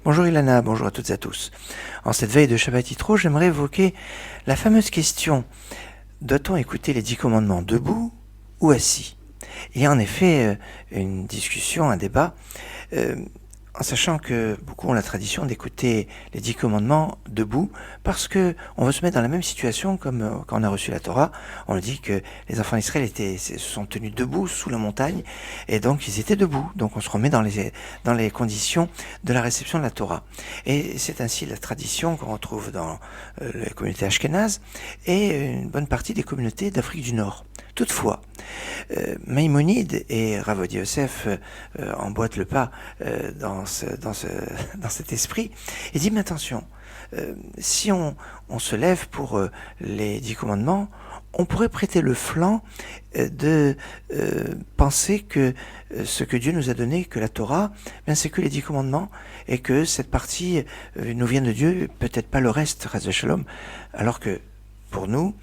Bonjour Ilana, bonjour à toutes et à tous. En cette veille de Shabbat Yitro, j'aimerais évoquer la fameuse question: doit-on écouter les 10 commandements debout ou assis? Il y a en effet une discussion, un débat, en sachant que beaucoup ont la tradition d'écouter les 10 commandements debout, parce que on veut se mettre dans la même situation comme quand on a reçu la Torah. On nous dit que les enfants d'Israël se sont tenus debout sous la montagne, et donc ils étaient debout. Donc on se remet dans les conditions de la réception de la Torah. Et c'est ainsi la tradition qu'on retrouve dans les communautés ashkénazes et une bonne partie des communautés d'Afrique du Nord. Toutefois, Maïmonide et Rav Ovadia Yosef emboîtent le pas dans cet esprit et dit: mais attention, si on se lève pour les 10 commandements, on pourrait prêter le flanc de penser que ce que Dieu nous a donné, que la Torah, c'est que les 10 commandements, et que cette partie nous vient de Dieu, peut-être pas le reste, Chas v'Shalom, alors que pour nous,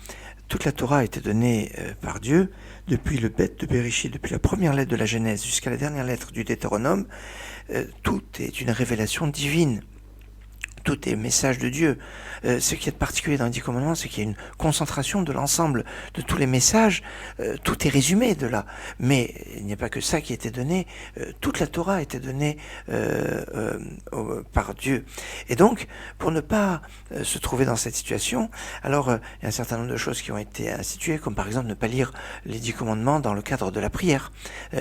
toute la Torah a été donnée par Dieu, depuis le Bet de Bereshit, depuis la première lettre de la Genèse jusqu'à la dernière lettre du Deutéronome. Tout est une révélation divine. Tout est message de Dieu. Ce qui est particulier dans les 10 commandements, c'est qu'il y a une concentration de l'ensemble de tous les messages. Tout est résumé de là. Mais il n'y a pas que ça qui a été donné. Toute la Torah a été donnée par Dieu. Et donc, pour ne pas se trouver dans cette situation, alors il y a un certain nombre de choses qui ont été instituées, comme par exemple ne pas lire les 10 commandements dans le cadre de la prière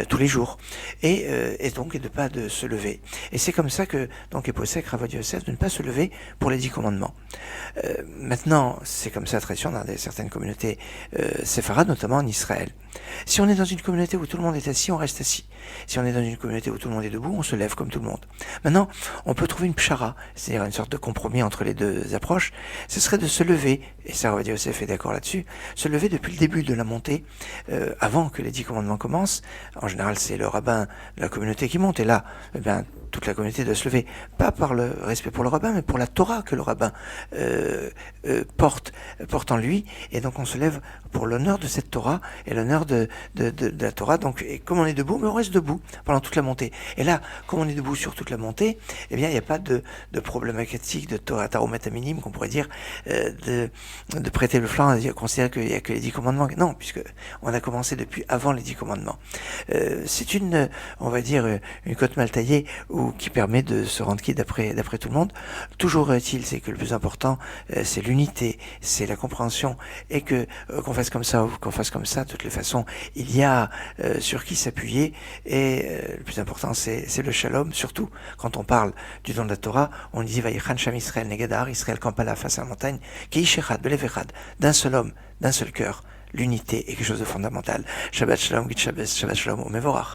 tous les jours. Et donc, de ne pas de se lever. Et c'est comme ça que donc est posé avec Rav Ovadia Yosef de ne pas se lever pour les 10 commandements. Maintenant, c'est comme ça la tradition dans certaines communautés séfarades, notamment en Israël. Si on est dans une communauté où tout le monde est assis, on reste assis. Si on est dans une communauté où tout le monde est debout, on se lève comme tout le monde. Maintenant, on peut trouver une pshara, c'est-à-dire une sorte de compromis entre les deux approches. Ce serait de se lever, et ça Rav Ovadia Yosef est d'accord là-dessus, se lever depuis le début de la montée, avant que les 10 commandements commencent. En général, c'est le rabbin de la communauté qui monte, et là, toute la communauté doit se lever, pas par le respect pour le rabbin, mais pour la Torah que le rabbin porte en lui, et donc on se lève pour l'honneur de cette Torah et l'honneur de la Torah. Donc, et comme on est debout, mais on reste debout pendant toute la montée. Et là, comme on est debout sur toute la montée, eh bien, il n'y a pas de problématique de Torah taromet minime qu'on pourrait dire de prêter le flanc, à considérer qu'il n'y a que les 10 commandements. Non, puisque on a commencé depuis avant les 10 commandements. C'est on va dire, une cote mal taillée qui permet de se rendre quitte d'après tout le monde. Toujours est-il, c'est que le plus important, c'est l'unité, c'est la compréhension, et que qu'on fasse comme ça ou qu'on fasse comme ça, de toutes les façons, il y a sur qui s'appuyer, et le plus important, c'est le shalom. Surtout quand on parle du don de la Torah, on dit Vayichan Sham Israël Negadar, Israël campa là face à la montagne, Keish Echad Belev Echad, d'un seul homme, d'un seul cœur. L'unité est quelque chose de fondamental. Shabbat Shalom, Git Shabbat Shalom, Mevorach.